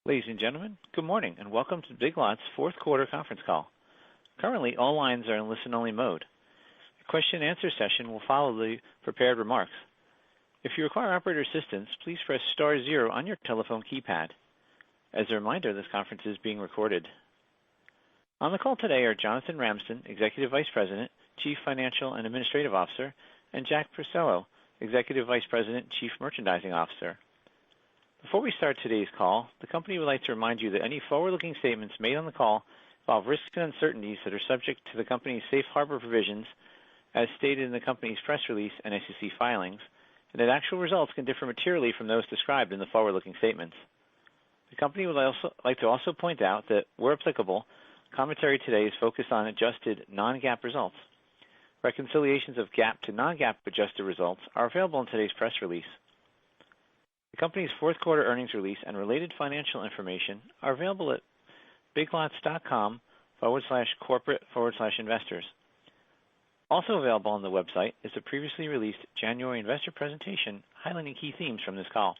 Ladies and gentlemen, good morning and welcome to Big Lots fourth quarter conference call. Currently, all lines are in listen-only mode. A question and answer session will follow the prepared remarks. If you require operator assistance, please press star 0 on your telephone keypad. As a reminder, this conference is being recorded. On the call today are Jonathan Ramstein, Executive Vice President, Chief Financial and Administrative Officer, and Jack Pestello, Executive Vice President, Chief Merchandising Officer. Before we start today's call, the company would like to remind you that any forward-looking statements made on the call involve risks and uncertainties that are subject to the company's safe harbor provisions as stated in the company's press release and SEC filings, and that actual results can differ materially from those described in the forward-looking statements. The company would like to also point out that, where applicable, commentary today is focused on adjusted non-GAAP results. Reconciliations of GAAP to non-GAAP adjusted results are available in today's press release. The company's fourth quarter earnings release and related financial information are available at biglots.com/corporate/investors. Also available on the website is a previously released January investor presentation highlighting key themes from this call.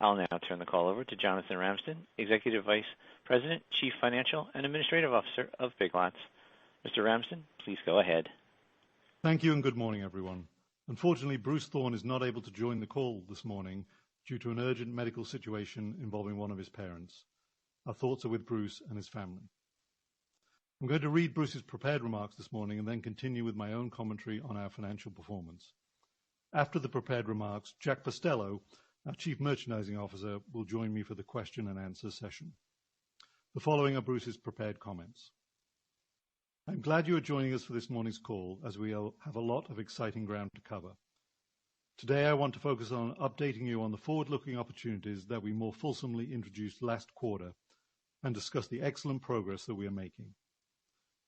I'll now turn the call over to Jonathan Ramstein, Executive Vice President, Chief Financial and Administrative Officer of Big Lots. Mr. Ramstein, please go ahead. Thank you and good morning, everyone. Unfortunately, Bruce Thorne is not able to join the call this morning due to an urgent medical situation involving one of his parents. Our thoughts are with Bruce and his family. I'm going to read Bruce's prepared remarks this morning and then continue with my own commentary on our financial performance. After the prepared remarks, Jack Pestello, our Chief Merchandising Officer, will join me for the question and answer session. The following are Bruce's prepared comments. I'm glad you are joining us for this morning's call, as we have a lot of exciting ground to cover. Today I want to focus on updating you on the forward-looking opportunities that we more fulsomely introduced last quarter and discuss the excellent progress that we are making.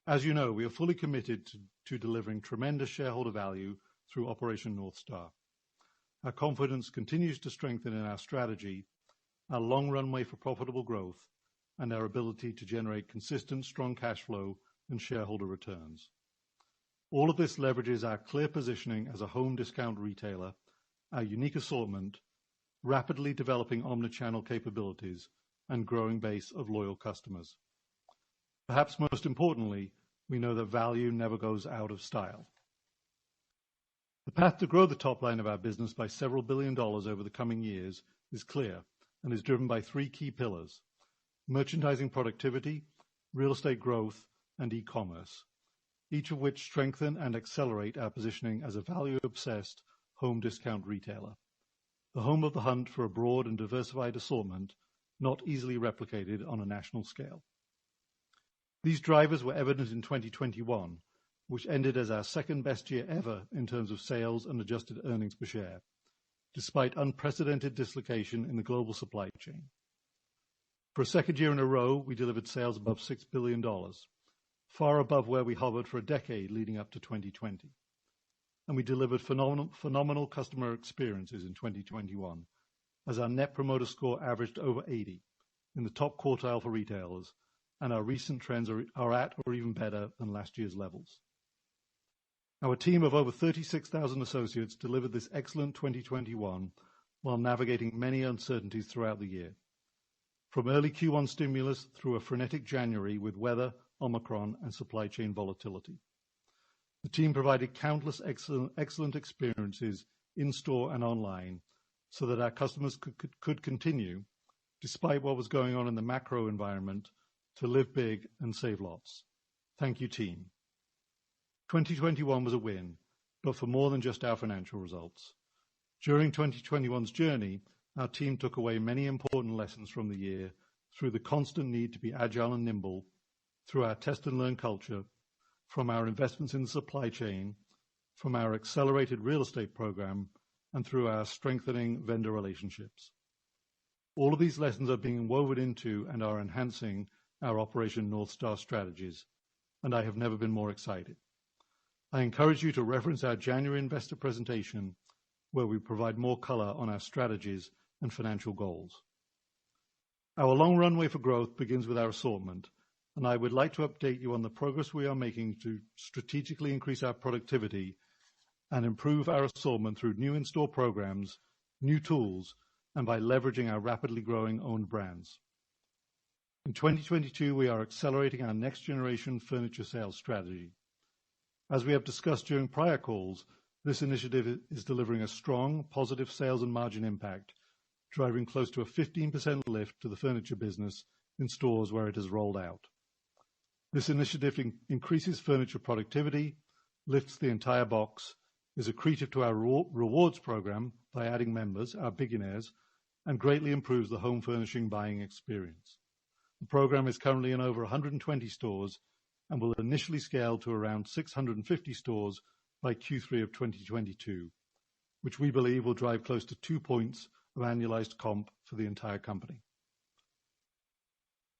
As you know, we are fully committed to delivering tremendous shareholder value through Operation North Star. Our confidence continues to strengthen in our strategy, our long runway for profitable growth, and our ability to generate consistent, strong cash flow and shareholder returns. All of this leverages our clear positioning as a home discount retailer, our unique assortment, rapidly developing omnichannel capabilities, and growing base of loyal customers. Perhaps most importantly, we know that value never goes out of style. The path to grow the top line of our business by several $1 billion over the coming years is clear and is driven by 3 key pillars: merchandising productivity, real estate growth, and e-commerce, each of which strengthen and accelerate our positioning as a value-obsessed home discount retailer, the home of the hunt for a broad and diversified assortment not easily replicated on a national scale. These drivers were evident in 2021, which ended as our second best year ever in terms of sales and adjusted earnings per share, despite unprecedented dislocation in the global supply chain. For a second year in a row, we delivered sales above $6 billion, far above where we hovered for a decade leading up to 2020. And we delivered phenomenal customer experiences in 2021, as our Net Promoter Score averaged over 80, in the top quartile for retailers, and our recent trends are at or even better than last year's levels. Our team of over 36,000 associates delivered this excellent 2021 while navigating many uncertainties throughout the year. From early Q1 stimulus through a frenetic January with weather, Omicron, and supply chain volatility. The team provided countless excellent experiences in-store and online so that our customers could continue, despite what was going on in the macro environment, to live big and save lots. Thank you, team. 2021 was a win, but for more than just our financial results. During 2021's journey, our team took away many important lessons from the year through the constant need to be agile and nimble, through our test and learn culture, from our investments in the supply chain, from our accelerated real estate program, and through our strengthening vendor relationships. All of these lessons are being woven into and are enhancing our Operation North Star strategies, and I have never been more excited. I encourage you to reference our January investor presentation, where we provide more color on our strategies and financial goals. Our long runway for growth begins with our assortment, and I would like to update you on the progress we are making to strategically increase our productivity and improve our assortment through new in-store programs, new tools, and by leveraging our rapidly growing owned brands. In 2022, we are accelerating our next generation furniture sales strategy. As we have discussed during prior calls, this initiative is delivering a strong, positive sales and margin impact, driving close to a 15% lift to the furniture business in stores where it has rolled out. This initiative increases furniture productivity, lifts the entire box, is accretive to our rewards program by adding members, our billionaires, and greatly improves the home furnishing buying experience. The program is currently in over 120 stores and will initially scale to around 650 stores by Q3 of 2022, which we believe will drive close to 2 points of annualized comp for the entire company.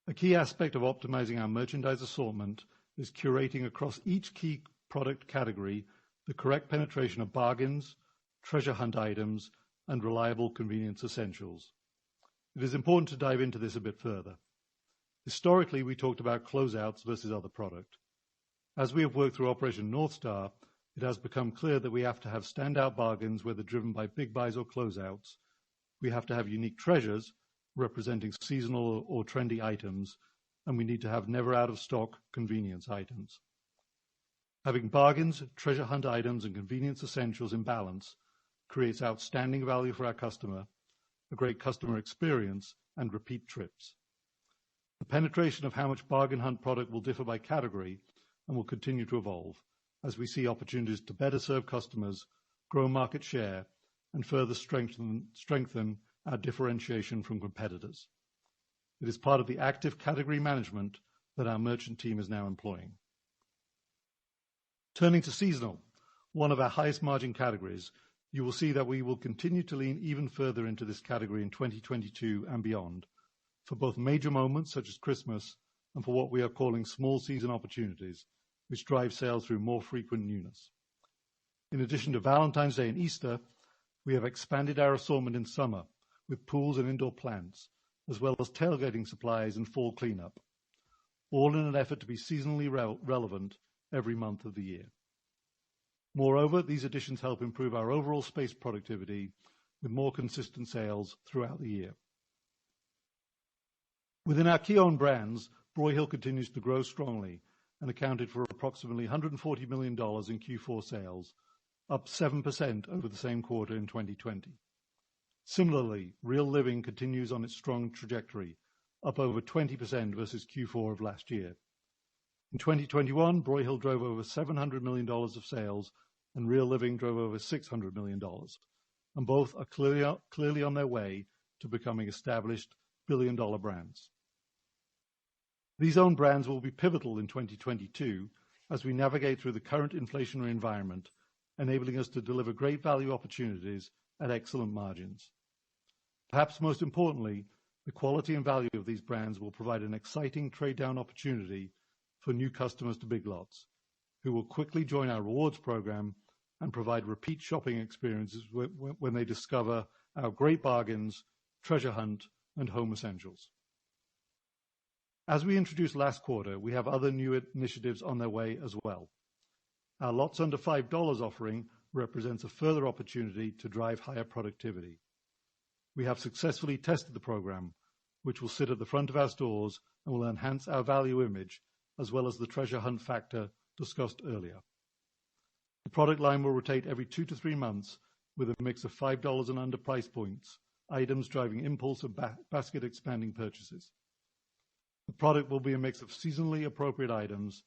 A key aspect of optimizing our merchandise assortment is curating across each key product category the correct penetration of bargains, treasure hunt items, and reliable convenience essentials. It is important to dive into this a bit further. Historically, we talked about closeouts versus other product. As we have worked through Operation North Star, it has become clear that we have to have standout bargains, whether driven by big buys or closeouts. We have to have unique treasures representing seasonal or trendy items, and we need to have never out of stock convenience items. Having bargains, treasure hunt items, and convenience essentials in balance creates outstanding value for our customer, a great customer experience, and repeat trips. The penetration of how much bargain hunt product will differ by category and will continue to evolve as we see opportunities to better serve customers, grow market share, and further strengthen our differentiation from competitors. It is part of the active category management that our merchant team is now employing. Turning to seasonal, one of our highest margin categories, you will see that we will continue to lean even further into this category in 2022 and beyond, for both major moments such as Christmas and for what we are calling small season opportunities, which drive sales through more frequent newness. In addition to Valentine's Day and Easter, we have expanded our assortment in summer with pools and indoor plants, as well as tailgating supplies and fall cleanup, all in an effort to be seasonally relevant every month of the year. Moreover, these additions help improve our overall space productivity with more consistent sales throughout the year. Within our key owned brands, Broyhill continues to grow strongly and accounted for approximately $140 million in Q4 sales, up 7% over the same quarter in 2020. Similarly, Real Living continues on its strong trajectory, up over 20% versus Q4 of last year. In 2021, Broyhill drove over $700 million of sales and Real Living drove over $600 million, and both are clearly on their way to becoming established billion-dollar brands. These own brands will be pivotal in 2022 as we navigate through the current inflationary environment, enabling us to deliver great value opportunities at excellent margins. Perhaps most importantly, the quality and value of these brands will provide an exciting trade-down opportunity for new customers to Big Lots, who will quickly join our rewards program and provide repeat shopping experiences when they discover our great bargains, treasure hunt, and home essentials. As we introduced last quarter, we have other new initiatives on their way as well. Our Lots Under $5 offering represents a further opportunity to drive higher productivity. We have successfully tested the program, which will sit at the front of our stores and will enhance our value image as well as the treasure hunt factor discussed earlier. The product line will rotate every 2 to 3 months with a mix of $5 and under price points, items driving impulse and basket expanding purchases. The product will be a mix of seasonally appropriate items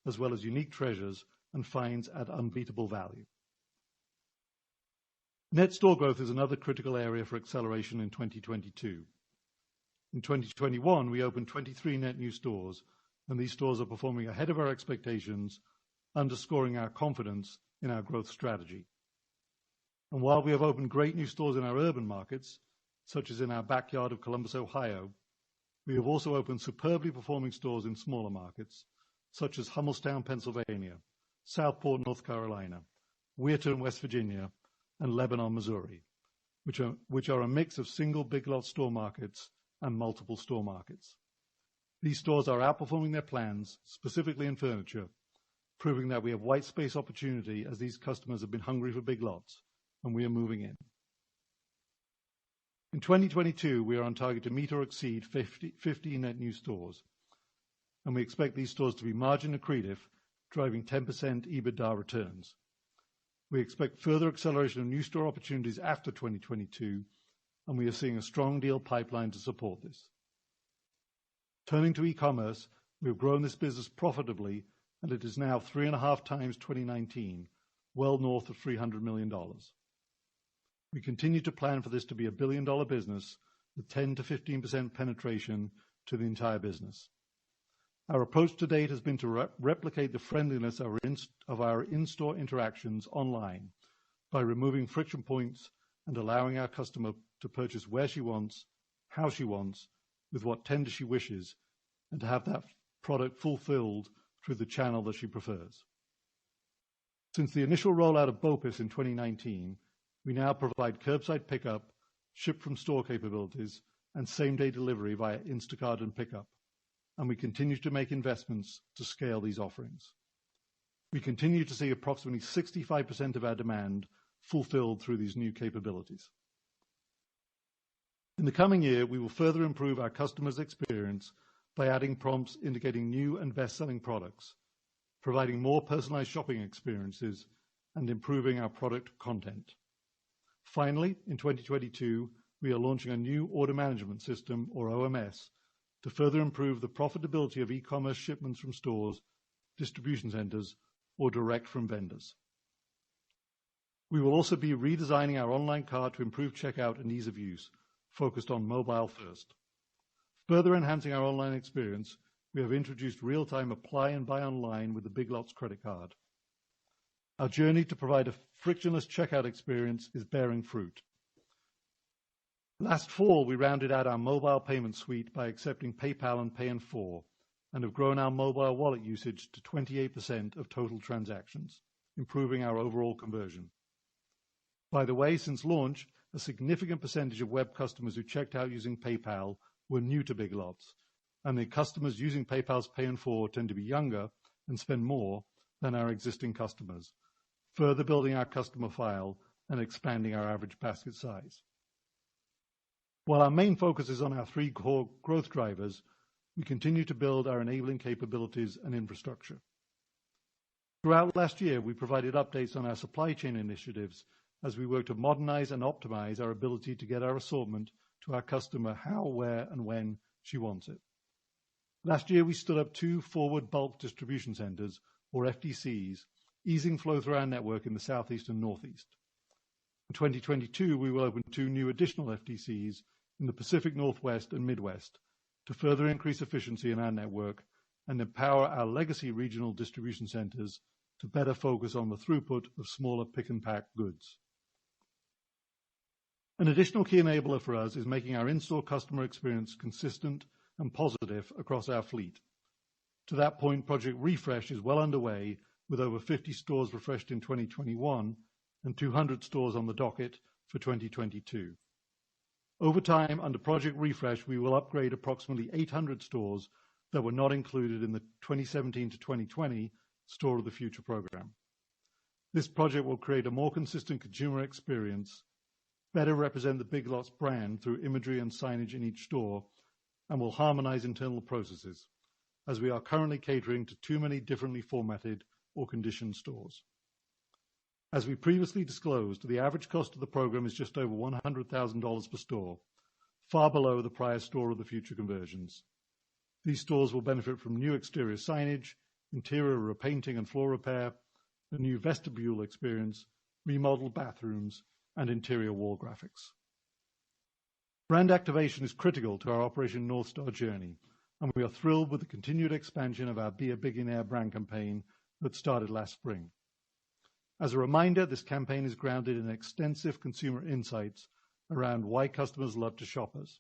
as well as unique treasures and finds at unbeatable value. Net store growth is another critical area for acceleration in 2022. In 2021, we opened 23 net new stores, and these stores are performing ahead of our expectations, underscoring our confidence in our growth strategy. And while we have opened great new stores in our urban markets, such as in our backyard of Columbus, Ohio, we have also opened superbly performing stores in smaller markets, such as Hummelstown, Pennsylvania, Southport, North Carolina, Weirton, West Virginia, and Lebanon, Missouri, which are a mix of single Big Lots store markets and multiple store markets. These stores are outperforming their plans, specifically in furniture, proving that we have white space opportunity as these customers have been hungry for Big Lots, and we are moving in. In 2022, we are on target to meet or exceed 50 net new stores, and we expect these stores to be margin accretive, driving 10% EBITDA returns. We expect further acceleration of new store opportunities after 2022, and we are seeing a strong deal pipeline to support this. Turning to e-commerce, we have grown this business profitably, and it is now 3.5 times 2019, well north of $300 million. We continue to plan for this to be a billion-dollar business with 10 to 15% penetration to the entire business. Our approach to date has been to replicate the friendliness of our in-store interactions online by removing friction points and allowing our customer to purchase where she wants, how she wants, with what tender she wishes, and to have that product fulfilled through the channel that she prefers. Since the initial rollout of BOPIS in 2019, we now provide curbside pickup, ship from store capabilities, and same-day delivery via Instacart and Pickup, and we continue to make investments to scale these offerings. We continue to see approximately 65% of our demand fulfilled through these new capabilities. In the coming year, we will further improve our customers' experience by adding prompts indicating new and best-selling products, providing more personalized shopping experiences, and improving our product content. Finally, in 2022, we are launching a new order management system, or OMS, to further improve the profitability of e-commerce shipments from stores, distribution centers, or direct from vendors. We will also be redesigning our online cart to improve checkout and ease of use, focused on mobile first. Further enhancing our online experience, we have introduced real-time apply and buy online with the Big Lots credit card. Our journey to provide a frictionless checkout experience is bearing fruit. Last fall, we rounded out our mobile payment suite by accepting PayPal and Pay in 4, and have grown our mobile wallet usage to 28% of total transactions, improving our overall conversion. By the way, since launch, a significant percentage of web customers who checked out using PayPal were new to Big Lots, and the customers using PayPal's Pay in 4 tend to be younger and spend more than our existing customers, further building our customer file and expanding our average basket size. While our main focus is on our 3 core growth drivers, we continue to build our enabling capabilities and infrastructure. Throughout last year, we provided updates on our supply chain initiatives as we work to modernize and optimize our ability to get our assortment to our customer how, where, and when she wants it. Last year, we stood up 2 forward bulk distribution centers, or FDCs, easing flow through our network in the Southeast and Northeast. In 2022, we will open 2 new additional FDCs in the Pacific Northwest and Midwest to further increase efficiency in our network and empower our legacy regional distribution centers to better focus on the throughput of smaller pick-and-pack goods. An additional key enabler for us is making our in-store customer experience consistent and positive across our fleet. To that point, Project Refresh is well underway, with over 50 stores refreshed in 2021 and 200 stores on the docket for 2022. Over time, under Project Refresh, we will upgrade approximately 800 stores that were not included in the 2017 to 2020 Store of the Future program. This project will create a more consistent consumer experience, better represent the Big Lots brand through imagery and signage in each store, and will harmonize internal processes, as we are currently catering to too many differently formatted or conditioned stores. As we previously disclosed, the average cost of the program is just over $100,000 per store, far below the prior Store of the Future conversions. These stores will benefit from new exterior signage, interior repainting and floor repair, a new vestibule experience, remodeled bathrooms, and interior wall graphics. Brand activation is critical to our Operation North Star journey, and we are thrilled with the continued expansion of our Be a Billionaire brand campaign that started last spring. As a reminder, this campaign is grounded in extensive consumer insights around why customers love to shop us.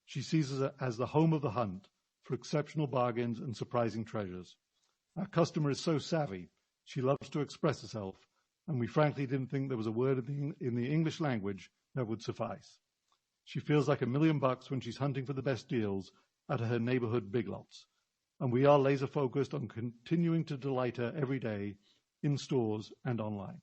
She sees us as the home of the hunt for exceptional bargains and surprising treasures. Our customer is so savvy, she loves to express herself, and we frankly didn't think there was a word in the English language that would suffice. She feels like $1 million when she's hunting for the best deals at her neighborhood Big Lots, and we are laser focused on continuing to delight her every day in stores and online.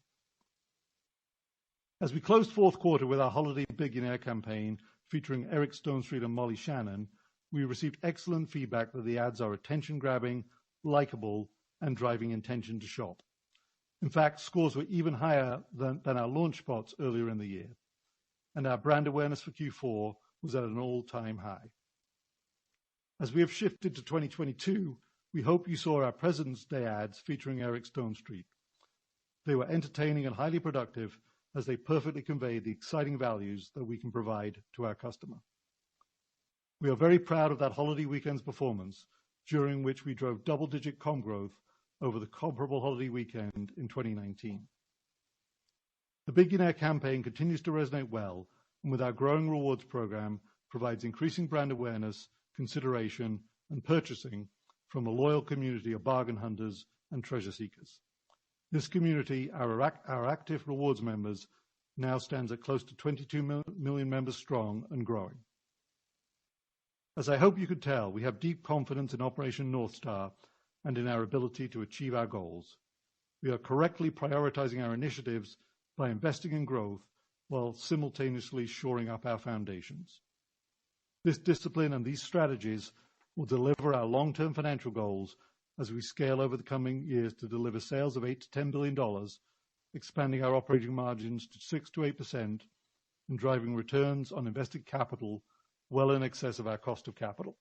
As we closed fourth quarter with our holiday billionaire campaign featuring Eric Stonestreet and Molly Shannon, we received excellent feedback that the ads are attention-grabbing, likable, and driving intention to shop. In fact, scores were even higher than our launch spots earlier in the year, and our brand awareness for Q4 was at an all-time high. As we have shifted to 2022, we hope you saw our President's Day ads featuring Eric Stonestreet. They were entertaining and highly productive as they perfectly convey the exciting values that we can provide to our customer. We are very proud of that holiday weekend's performance, during which we drove double-digit comp growth over the comparable holiday weekend in 2019. The Billionaire campaign continues to resonate well, and with our growing rewards program, provides increasing brand awareness, consideration, and purchasing from a loyal community of bargain hunters and treasure seekers. This community, our active rewards members, now stands at close to 22 million members strong and growing. As I hope you could tell, we have deep confidence in Operation North Star and in our ability to achieve our goals. We are correctly prioritizing our initiatives by investing in growth while simultaneously shoring up our foundations. This discipline and these strategies will deliver our long-term financial goals as we scale over the coming years to deliver sales of $8 to $10 billion, expanding our operating margins to 6 to 8%, and driving returns on invested capital well in excess of our cost of capital.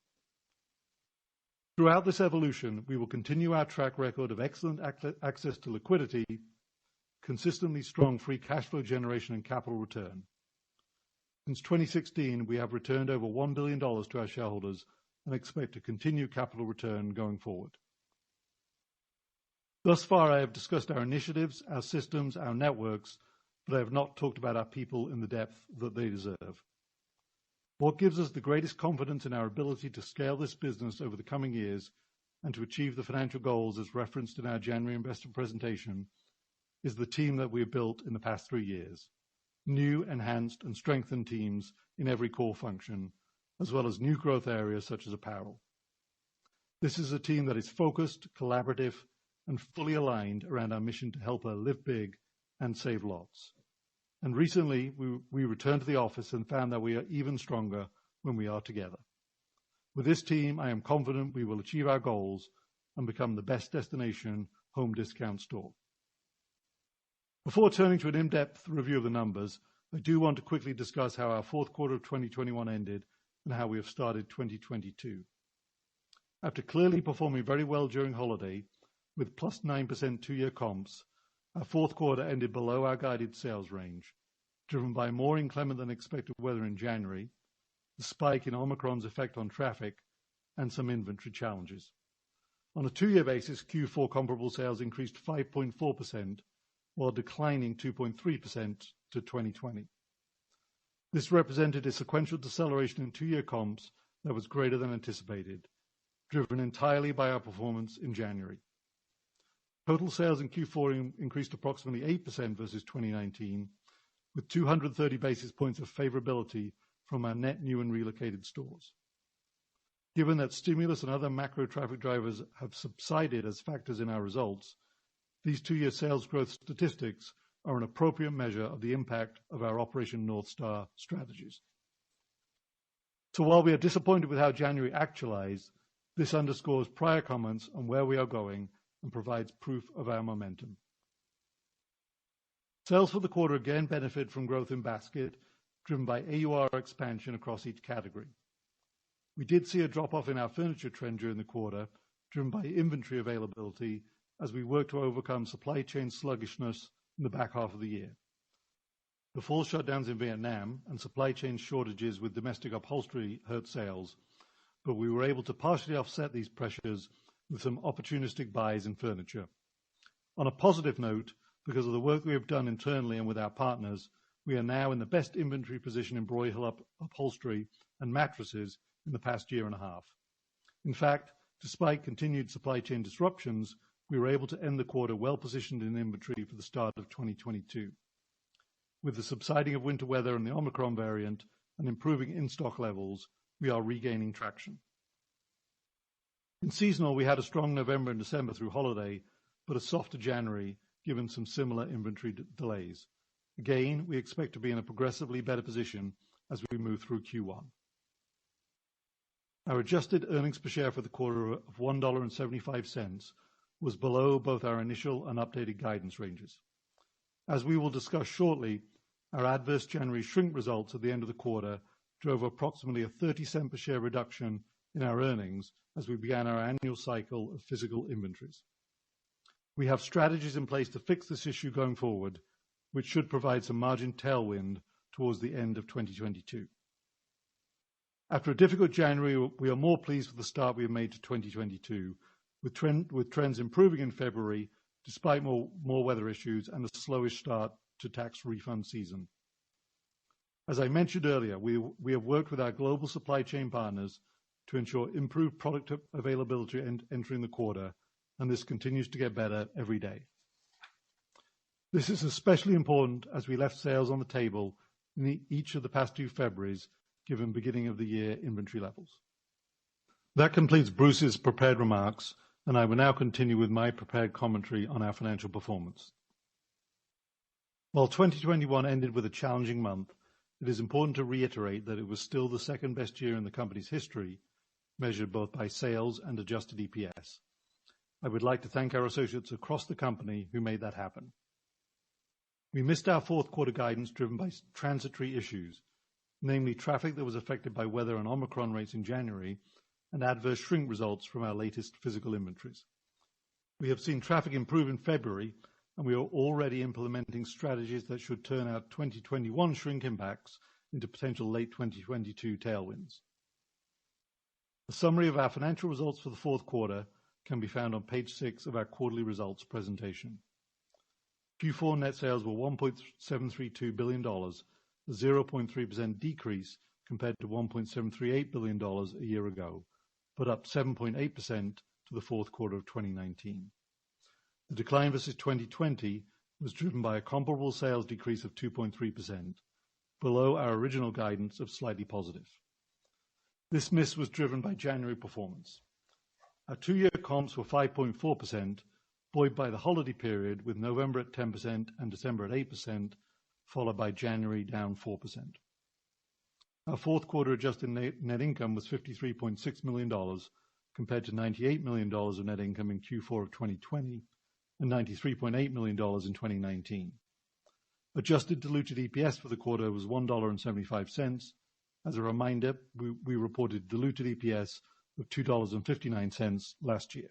Throughout this evolution, we will continue our track record of excellent access to liquidity, consistently strong free cash flow generation and capital return. Since 2016, we have returned over $1 billion to our shareholders and expect to continue capital return going forward. Thus far, I have discussed our initiatives, our systems, our networks, but I have not talked about our people in the depth that they deserve. What gives us the greatest confidence in our ability to scale this business over the coming years and to achieve the financial goals as referenced in our January investor presentation is the team that we have built in the past 3 years. New, enhanced, and strengthened teams in every core function, as well as new growth areas such as apparel. This is a team that is focused, collaborative, and fully aligned around our mission to help her live big and save lots. And recently, we returned to the office and found that we are even stronger when we are together. With this team, I am confident we will achieve our goals and become the best destination home discount store. Before turning to an in-depth review of the numbers, I do want to quickly discuss how our fourth quarter of 2021 ended and how we have started 2022. After clearly performing very well during holiday, with plus 9% 2-year comps, our fourth quarter ended below our guided sales range, driven by more inclement than expected weather in January, the spike in Omicron's effect on traffic, and some inventory challenges. On a 2-year basis, Q4 comparable sales increased 5.4%, while declining 2.3% to 2020. This represented a sequential deceleration in 2-year comps that was greater than anticipated, driven entirely by our performance in January. Total sales in Q4 increased approximately 8% versus 2019, with 230 basis points of favorability from our net new and relocated stores. Given that stimulus and other macro traffic drivers have subsided as factors in our results, these 2-year sales growth statistics are an appropriate measure of the impact of our Operation North Star strategies. So while we are disappointed with how January actualized, this underscores prior comments on where we are going and provides proof of our momentum. Sales for the quarter again benefit from growth in basket, driven by AUR expansion across each category. We did see a drop-off in our furniture trend during the quarter, driven by inventory availability as we work to overcome supply chain sluggishness in the back half of the year. The full shutdowns in Vietnam and supply chain shortages with domestic upholstery hurt sales, but we were able to partially offset these pressures with some opportunistic buys in furniture. On a positive note, because of the work we have done internally and with our partners, we are now in the best inventory position in Broyhill upholstery and mattresses in the past year and a half. In fact, despite continued supply chain disruptions, we were able to end the quarter well positioned in inventory for the start of 2022. With the subsiding of winter weather and the Omicron variant and improving in-stock levels, we are regaining traction. In seasonal, we had a strong November and December through holiday, but a softer January, given some similar inventory delays. Again, we expect to be in a progressively better position as we move through Q1. Our adjusted earnings per share for the quarter of $1.75 was below both our initial and updated guidance ranges. As we will discuss shortly, our adverse January shrink results at the end of the quarter drove approximately a 30-cent per share reduction in our earnings as we began our annual cycle of physical inventories. We have strategies in place to fix this issue going forward, which should provide some margin tailwind towards the end of 2022. After a difficult January, we are more pleased with the start we have made to 2022, with trends improving in February despite more weather issues and a slowish start to tax refund season. As I mentioned earlier, we have worked with our global supply chain partners to ensure improved product availability entering the quarter, and this continues to get better every day. This is especially important as we left sales on the table in each of the past 2 Februaries, given beginning of the year inventory levels. That completes Bruce's prepared remarks, and I will now continue with my prepared commentary on our financial performance. While 2021 ended with a challenging month, it is important to reiterate that it was still the second best year in the company's history, measured both by sales and adjusted EPS. I would like to thank our associates across the company who made that happen. We missed our fourth quarter guidance driven by transitory issues, namely traffic that was affected by weather and Omicron rates in January, and adverse shrink results from our latest physical inventories. We have seen traffic improve in February, and we are already implementing strategies that should turn our 2021 shrink impacts into potential late 2022 tailwinds. A summary of our financial results for the fourth quarter can be found on page 6 of our quarterly results presentation. Q4 net sales were $1.732 billion, a 0.3% decrease compared to $1.738 billion a year ago, but up 7.8% to the fourth quarter of 2019. The decline versus 2020 was driven by a comparable sales decrease of 2.3%, below our original guidance of slightly positive. This miss was driven by January performance. Our 2-year comps were 5.4%, buoyed by the holiday period, with November at 10% and December at 8%, followed by January down 4%. Our fourth quarter adjusted net income was $53.6 million, compared to $98 million of net income in Q4 of 2020 and $93.8 million in 2019. Adjusted diluted EPS for the quarter was $1.75. As a reminder, we reported diluted EPS of $2.59 last year.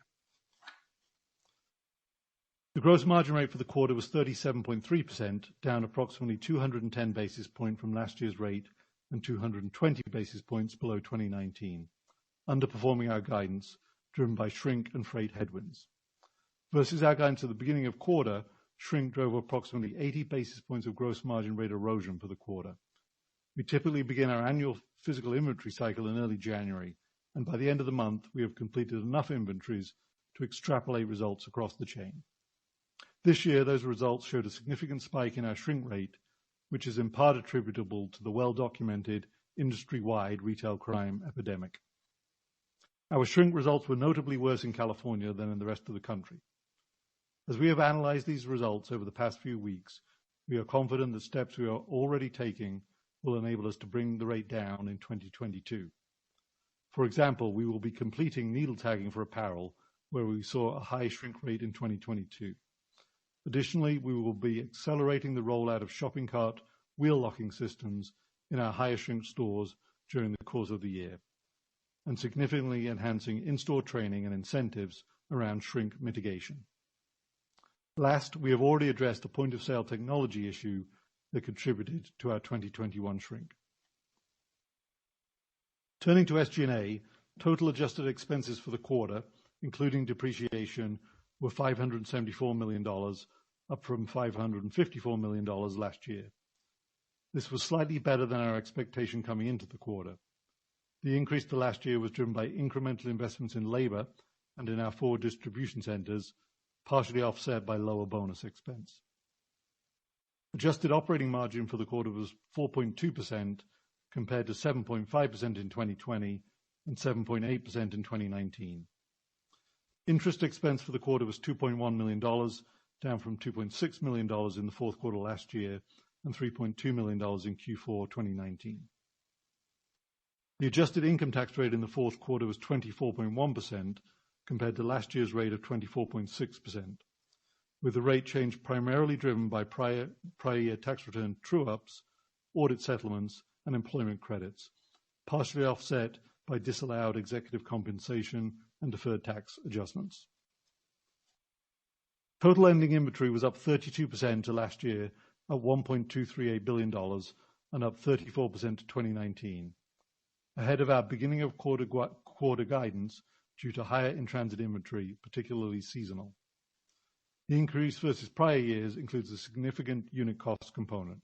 The gross margin rate for the quarter was 37.3%, down approximately 210 basis points from last year's rate and 220 basis points below 2019, underperforming our guidance driven by shrink and freight headwinds. Versus our guidance at the beginning of quarter, shrink drove approximately 80 basis points of gross margin rate erosion for the quarter. We typically begin our annual physical inventory cycle in early January, and by the end of the month, we have completed enough inventories to extrapolate results across the chain. This year, those results showed a significant spike in our shrink rate, which is in part attributable to the well-documented industry-wide retail crime epidemic. Our shrink results were notably worse in California than in the rest of the country. As we have analyzed these results over the past few weeks, we are confident the steps we are already taking will enable us to bring the rate down in 2022. For example, we will be completing needle tagging for apparel, where we saw a high shrink rate in 2022. Additionally, we will be accelerating the rollout of shopping cart wheel locking systems in our higher shrink stores during the course of the year, and significantly enhancing in-store training and incentives around shrink mitigation. Last, we have already addressed a point-of-sale technology issue that contributed to our 2021 shrink. Turning to Sgna, total adjusted expenses for the quarter, including depreciation, were $574 million, up from $554 million last year. This was slightly better than our expectation coming into the quarter. The increase to last year was driven by incremental investments in labor and in our 4 distribution centers, partially offset by lower bonus expense. Adjusted operating margin for the quarter was 4.2%, compared to 7.5% in 2020 and 7.8% in 2019. Interest expense for the quarter was $2.1 million, down from $2.6 million in the fourth quarter last year, and $3.2 million in Q4 2019. The adjusted income tax rate in the fourth quarter was 24.1% compared to last year's rate of 24.6%, with the rate change primarily driven by prior year tax return true-ups, audit settlements, and employment credits, partially offset by disallowed executive compensation and deferred tax adjustments. Total ending inventory was up 32% to last year at $1.238 billion and up 34% to 2019, ahead of our beginning of quarter guidance due to higher in-transit inventory, particularly seasonal. The increase versus prior years includes a significant unit cost component.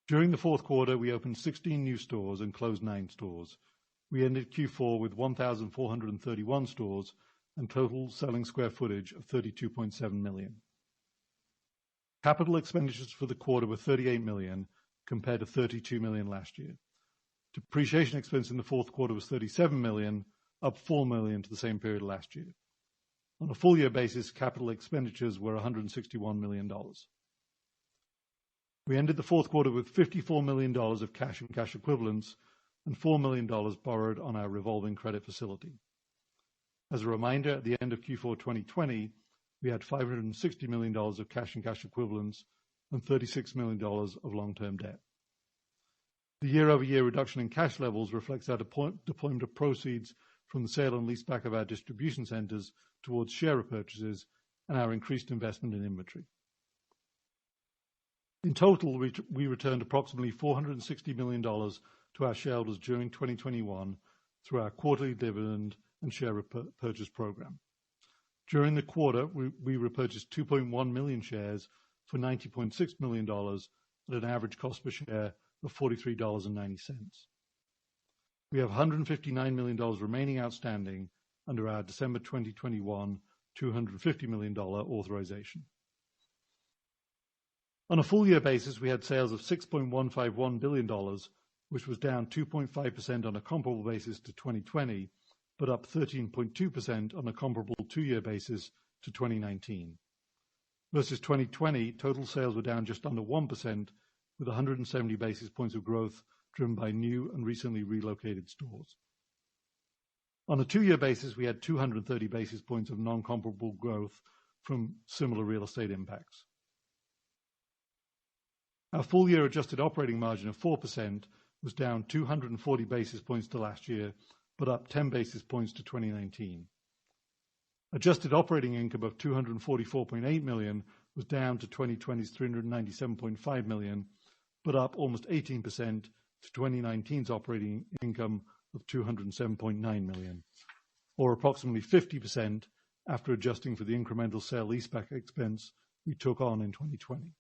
During the fourth quarter, we opened 16 new stores and closed 9 stores. We ended Q4 with 1,431 stores and total selling square footage of 32.7 million. Capital expenditures for the quarter were $38 million compared to $32 million last year. Depreciation expense in the fourth quarter was $37 million, up $4 million to the same period last year. On a full year basis, capital expenditures were $161 million. We ended the fourth quarter with $54 million of cash and cash equivalents and $4 million borrowed on our revolving credit facility. As a reminder, at the end of Q4 2020, we had $560 million of cash and cash equivalents and $36 million of long-term debt. The year-over-year reduction in cash levels reflects our deployment of proceeds from the sale and leaseback of our distribution centers towards share repurchases and our increased investment in inventory. In total, we returned approximately $460 million to our shareholders during 2021 through our quarterly dividend and share repurchase program. During the quarter, we repurchased 2.1 million shares for $90.6 million at an average cost per share of $43.90. We have $159 million remaining outstanding under our December 2021 $250 million authorization. On a full year basis, we had sales of $6.151 billion, which was down 2.5% on a comparable basis to 2020, but up 13.2% on a comparable two-year basis to 2019. Versus 2020, total sales were down just under 1%, with 170 basis points of growth driven by new and recently relocated stores. On a two-year basis, we had 230 basis points of non-comparable growth from similar real estate impacts. Our full-year adjusted operating margin of 4% was down 240 basis points to last year, but up 10 basis points to 2019. Adjusted operating income of $244.8 million was down to 2020's $397.5 million, but up almost 18% to 2019's operating income of $207.9 million, or approximately 50% after adjusting for the incremental sale leaseback expense we took on in 2020.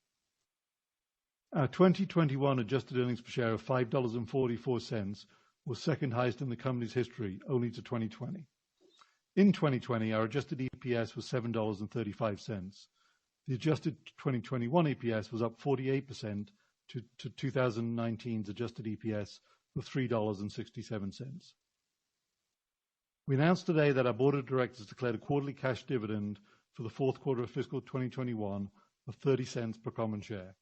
Our 2021 adjusted earnings per share of $5.44 was second highest in the company's history, only to 2020. In 2020, our adjusted EPS was $7.35. The adjusted 2021 EPS was up 48% to 2019's adjusted EPS of $3.67. We announced today that our board of directors declared a quarterly cash dividend for the fourth quarter of fiscal 2021 of 30 cents per common share.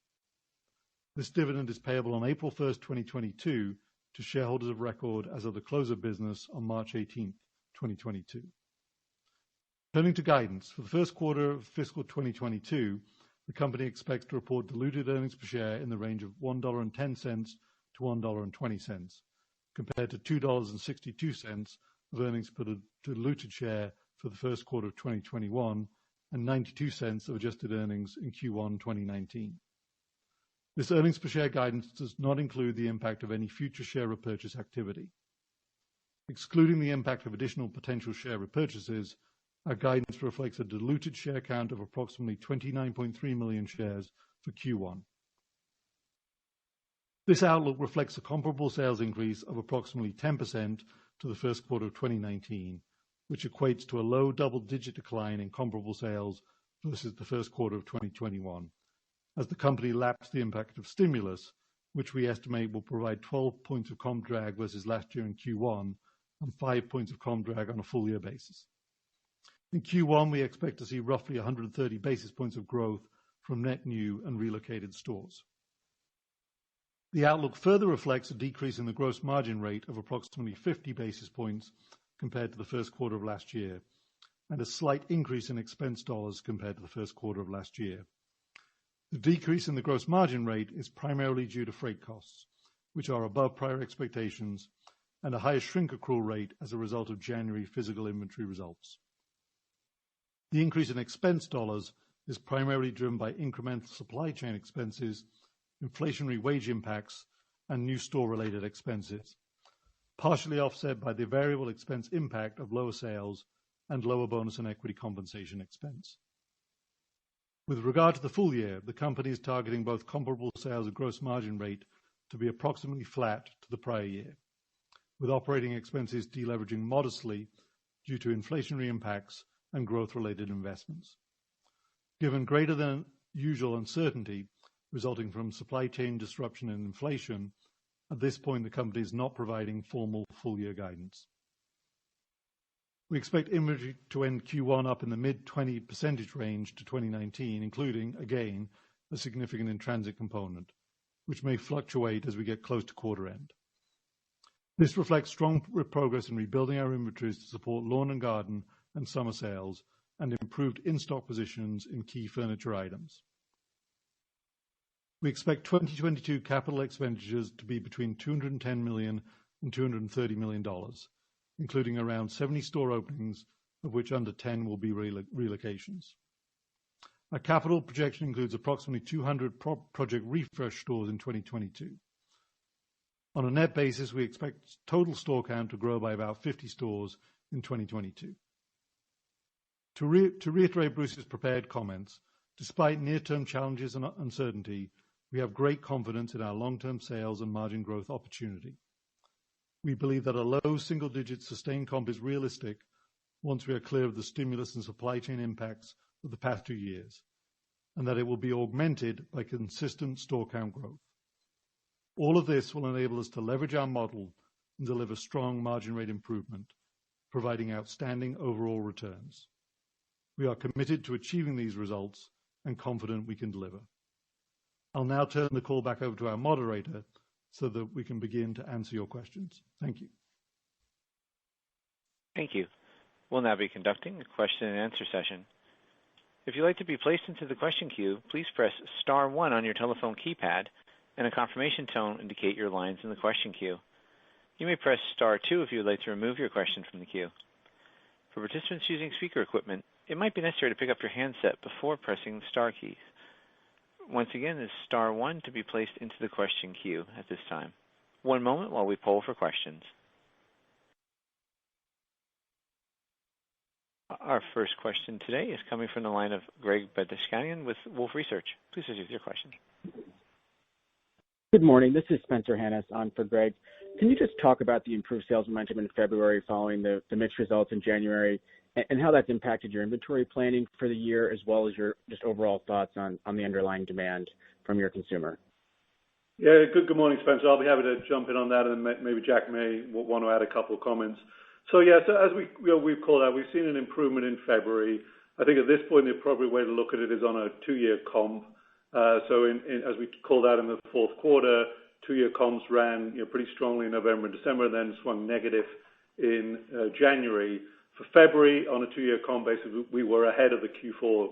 This dividend is payable on April 1st, 2022 to shareholders of record as of the close of business on March 18th, 2022. Turning to guidance, for the first quarter of fiscal 2022, the company expects to report diluted earnings per share in the range of $1.10 to $1.20, compared to $2.62 of earnings per diluted share for the first quarter of 2021 and 92 cents of adjusted earnings in Q1 2019. This earnings per share guidance does not include the impact of any future share repurchase activity. Excluding the impact of additional potential share repurchases, our guidance reflects a diluted share count of approximately 29.3 million shares for Q1. This outlook reflects a comparable sales increase of approximately 10% to the first quarter of 2019, which equates to a low double-digit decline in comparable sales versus the first quarter of 2021, as the company laps the impact of stimulus, which we estimate will provide 12 points of comp drag versus last year in Q1 and 5 points of comp drag on a full year basis. In Q1, we expect to see roughly 130 basis points of growth from net new and relocated stores. The outlook further reflects a decrease in the gross margin rate of approximately 50 basis points compared to the first quarter of last year, and a slight increase in expense dollars compared to the first quarter of last year. The decrease in the gross margin rate is primarily due to freight costs, which are above prior expectations, and a higher shrink accrual rate as a result of January physical inventory results. The increase in expense dollars is primarily driven by incremental supply chain expenses, inflationary wage impacts, and new store-related expenses, partially offset by the variable expense impact of lower sales and lower bonus and equity compensation expense. With regard to the full year, the company is targeting both comparable sales and gross margin rate to be approximately flat to the prior year, with operating expenses deleveraging modestly due to inflationary impacts and growth-related investments. Given greater than usual uncertainty resulting from supply chain disruption and inflation, at this point the company is not providing formal full-year guidance. We expect inventory to end Q1 up in the mid-20% range to 2019, including, again, a significant in-transit component, which may fluctuate as we get close to quarter end. This reflects strong progress in rebuilding our inventories to support lawn and garden and summer sales, and improved in-stock positions in key furniture items. We expect 2022 capital expenditures to be between $210 million and $230 million, including around 70 store openings, of which under 10 will be relocations. Our capital projection includes approximately 200 Project Refresh stores in 2022. On a net basis, we expect total store count to grow by about 50 stores in 2022. To reiterate Bruce's prepared comments, despite near-term challenges and uncertainty, we have great confidence in our long-term sales and margin growth opportunity. We believe that a low single-digit sustained comp is realistic once we are clear of the stimulus and supply chain impacts of the past 2 years, and that it will be augmented by consistent store count growth. All of this will enable us to leverage our model and deliver strong margin rate improvement, providing outstanding overall returns. We are committed to achieving these results and confident we can deliver. I'll now turn the call back over to our moderator so that we can begin to answer your questions. Thank you. Thank you. We'll now be conducting a question and answer session. If you'd like to be placed into the question queue, please press star 1 on your telephone keypad, and a confirmation tone will indicate your line's in the question queue. You may press star 2 if you would like to remove your question from the queue. For participants using speaker equipment, it might be necessary to pick up your handset before pressing the star keys. Once again, it's star 1 to be placed into the question queue at this time. One moment while we poll for questions. Our first question today is coming from the line of Greg Badishkanian with Wolfe Research. Please proceed with your question. Good morning. This is Spencer Hannes on for Greg. Can you just talk about the improved sales momentum in February following the mixed results in January, and how that's impacted your inventory planning for the year, as well as your just overall thoughts on the underlying demand from your consumer? Yeah, good morning, Spencer. I'll be happy to jump in on that, and maybe Jack may want to add a couple of comments. So as we've called out, we've seen an improvement in February. I think at this point the appropriate way to look at it is on a 2-year comp. As we called out in the fourth quarter, 2-year comps ran pretty strongly in November and December, and then swung negative in January. For February, on a 2-year comp basis, we were ahead of the Q4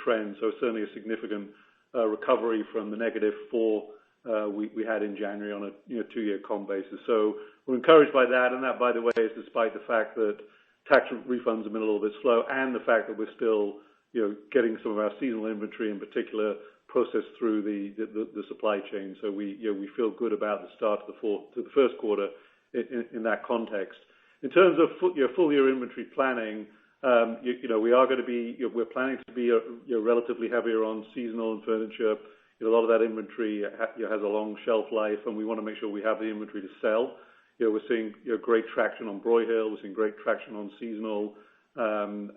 trend, so certainly a significant recovery from the -4 we had in January on a 2-year comp basis. So we're encouraged by that, and that, by the way, is despite the fact that tax refunds have been a little bit slow, and the fact that we're still getting some of our seasonal inventory in particular processed through the supply chain. So we feel good about the start to the first quarter in that context. In terms of full year inventory planning, we're planning to be relatively heavier on seasonal and furniture. A lot of that inventory has a long shelf life, and we want to make sure we have the inventory to sell. We're seeing great traction on Broyhill. We're seeing great traction on seasonal, and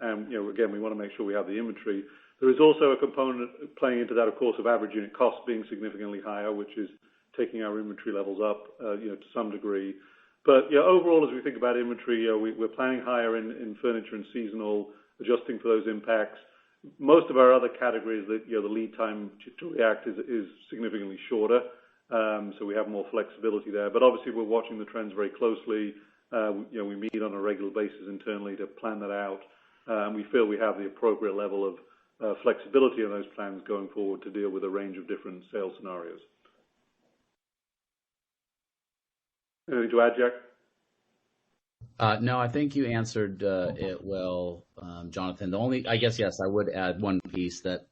again, we want to make sure we have the inventory. There is also a component playing into that, of course, of average unit cost being significantly higher, which is taking our inventory levels up, to some degree. But overall, as we think about inventory, we're planning higher in furniture and seasonal, adjusting for those impacts. Most of our other categories, the lead time to react is significantly shorter, so we have more flexibility there. But obviously, we're watching the trends very closely. We meet on a regular basis internally to plan that out, and we feel we have the appropriate level of flexibility in those plans going forward to deal with a range of different sales scenarios. Anything to add, Jack? No, I think you answered it well, Jonathan. I guess, yes, I would add one piece that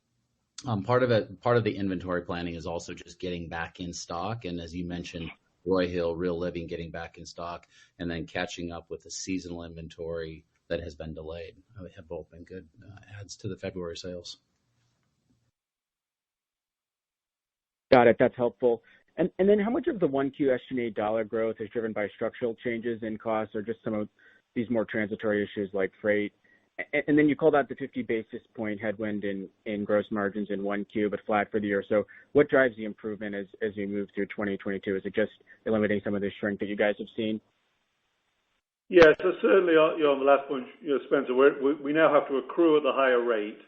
part of the inventory planning is also just getting back in stock. And as you mentioned, Roy Hill, Real Living getting back in stock, and then catching up with the seasonal inventory that has been delayed. Have both been good adds to the February sales. Got it. That's helpful. And then how much of the 1Q Sgna dollar growth is driven by structural changes in costs or just some of these more transitory issues like freight? And then you called out the 50 basis point headwind in gross margins in 1Q, but flat for the year. So what drives the improvement as we move through 2022? Is it just eliminating some of the shrink that you guys have seen? Yeah, so certainly on the last point, Spencer, we now have to accrue at the higher rate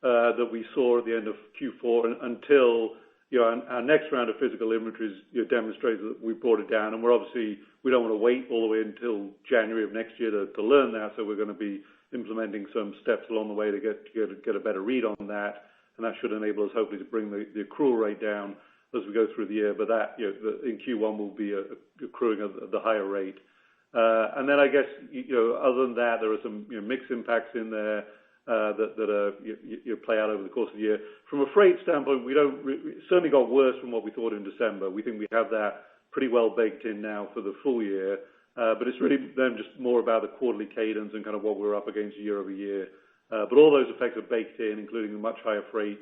that we saw at the end of Q4 until our next round of physical inventories demonstrates that we brought it down, and we don't want to wait all the way until January of next year to learn that. So we're going to be implementing some steps along the way to get a better read on that, and that should enable us hopefully to bring the accrual rate down as we go through the year. But that in Q1 we'll be accruing at the higher rate, and then I guess other than that there are some mixed impacts in there. That play out over the course of the year. From a freight standpoint, it certainly got worse from what we thought in December. We think we have that pretty well baked in now for the full year, but it's really then just more about the quarterly cadence and kind of what we're up against year over year. But all those effects are baked in, including the much higher freight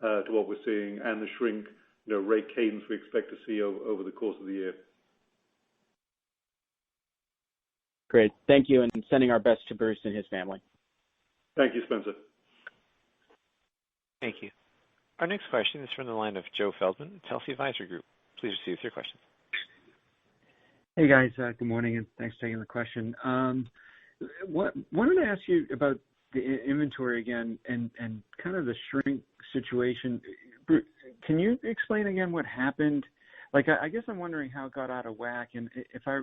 to what we're seeing and the shrink rate cadence we expect to see over the course of the year. Great, thank you, and sending our best to Bruce and his family. Thank you, Spencer. Thank you. Our next question is from the line of Joe Feldman, Telsey Advisory Group. Please proceed with your question. Hey guys, good morning, and thanks for taking the question. Wanted to ask you about the inventory again and kind of the shrink situation. Can you explain again what happened? Like, I guess I'm wondering how it got out of whack. And if I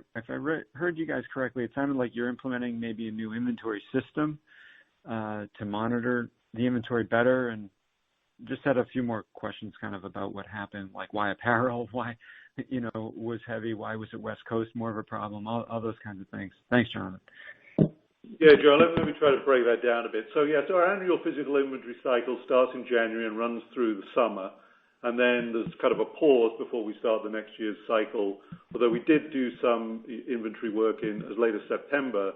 heard you guys correctly, it sounded like you're implementing maybe a new inventory system to monitor the inventory better, and just had a few more questions kind of about what happened, like why apparel, why was heavy, why was it West Coast more of a problem, all those kinds of things. Thanks, Jonathan. Yeah, Joe, let me try to break that down a bit. So our annual physical inventory cycle starts in January and runs through the summer, and then there's kind of a pause before we start the next year's cycle, although we did do some inventory work in as late as September,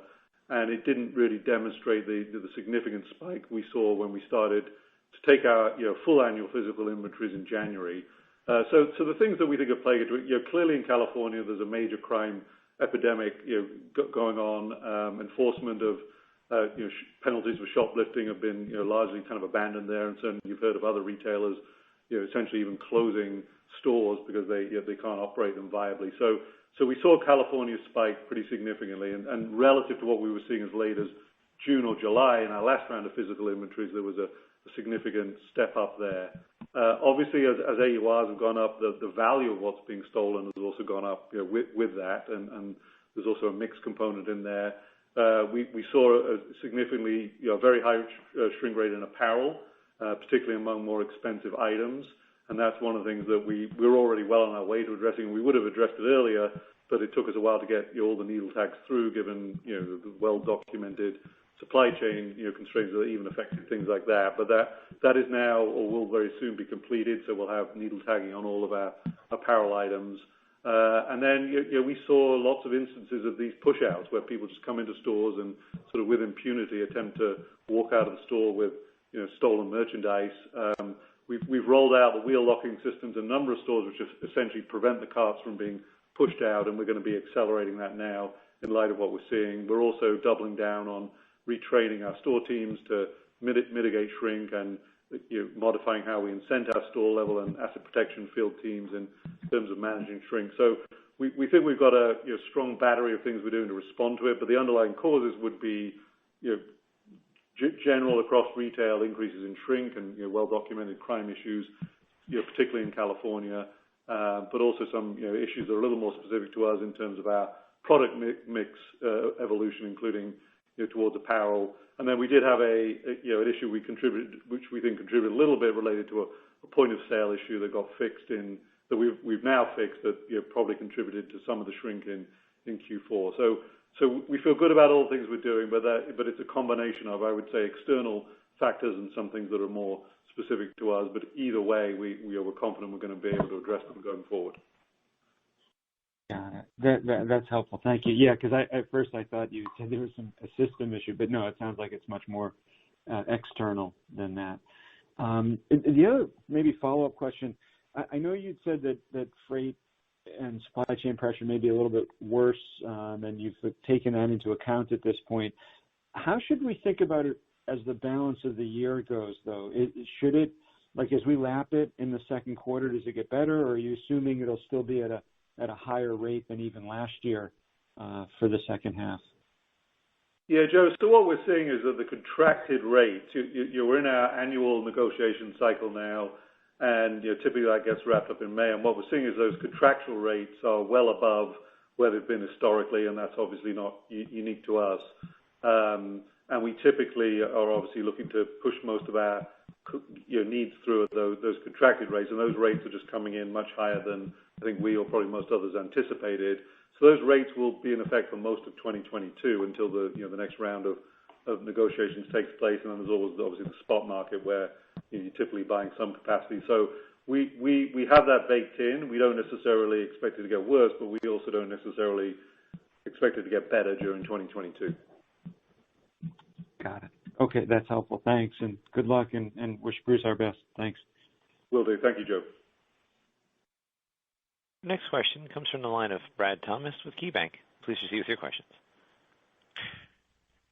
and it didn't really demonstrate the significant spike we saw when we started to take our full annual physical inventories in January. So the things that we think are playing into it, clearly in California there's a major crime epidemic going on. Enforcement of penalties for shoplifting have been largely kind of abandoned there, and certainly you've heard of other retailers essentially even closing stores because they can't operate them viably. So we saw California spike pretty significantly, and relative to what we were seeing as late as June or July in our last round of physical inventories, there was a significant step up there. Obviously, as AURs have gone up, the value of what's being stolen has also gone up with that, and there's also a mixed component in there. We saw a significantly, very high shrink rate in apparel, particularly among more expensive items. And that's one of the things that we're already well on our way to addressing. We would have addressed it earlier, but it took us a while to get all the needle tags through, given the well-documented supply chain constraints that even affected things like that. But that is now, or will very soon be completed. So we'll have needle tagging on all of our apparel items. And then we saw lots of instances of these push-outs where people just come into stores and sort of with impunity attempt to walk out of the store with stolen merchandise. We've rolled out the wheel locking systems in a number of stores, which essentially prevent the carts from being pushed out, and we're going to be accelerating that now in light of what we're seeing. We're also doubling down on retraining our store teams to mitigate shrink and modifying how we incent our store level and asset protection field teams in terms of managing shrink. So we think we've got a strong battery of things we're doing to respond to it, but the underlying causes would be general across retail increases in shrink and well-documented crime issues, particularly in California, but also some issues that are a little more specific to us in terms of our product mix evolution, including towards apparel. And then we did have an issue which we think contributed a little bit related to a point of sale issue that got fixed that we've now fixed that probably contributed to some of the shrink in Q4. So we feel good about all the things we're doing, but it's a combination of, I would say, external factors and some things that are more specific to us. But either way, we're confident we're going to be able to address them going forward. Got it. That's helpful. Thank you. Yeah, because at first I thought you said there was a system issue, but no, it sounds like it's much more external than that. The other maybe follow-up question, I know you'd said that freight and supply chain pressure may be a little bit worse, and you've taken that into account at this point. How should we think about it as the balance of the year goes, though? Should it, like as we lap it in the second quarter, does it get better, or are you assuming it'll still be at a higher rate than even last year for the second half? Yeah, Joe, so what we're seeing is that the contracted rates, we're in our annual negotiation cycle now, and typically that gets wrapped up in May, and what we're seeing is those contractual rates are well above where they've been historically, and that's obviously not unique to us. And we typically are obviously looking to push most of our needs through those contracted rates, and those rates are just coming in much higher than I think we or probably most others anticipated. So those rates will be in effect for most of 2022 until the next round of negotiations takes place, and then there's always obviously the spot market where you're typically buying some capacity. So we have that baked in. We don't necessarily expect it to get worse, but we also don't necessarily expect it to get better during 2022. Got it. Okay, that's helpful. Thanks, and good luck, and wish Bruce our best. Thanks. Will do. Thank you, Joe. Next question comes from the line of Brad Thomas with KeyBank. Please proceed with your questions.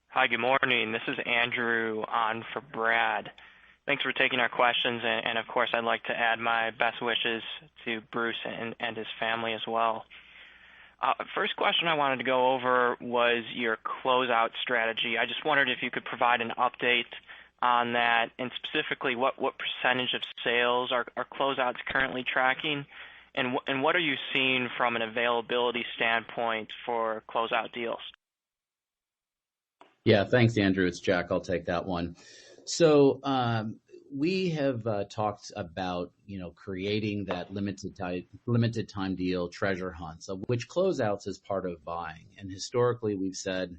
Hi, good morning. This is Andrew on for Brad. Thanks for taking our questions, and of course, I'd like to add my best wishes to Bruce and his family as well. First question I wanted to go over was your closeout strategy. I just wondered if you could provide an update on that, and specifically what percentage of sales are closeouts currently tracking, and what are you seeing from an availability standpoint for closeout deals? Yeah, thanks, Andrew. It's Jack. I'll take that one. So we have talked about creating that limited time deal treasure hunts, of which closeouts is part of buying. And historically, we've said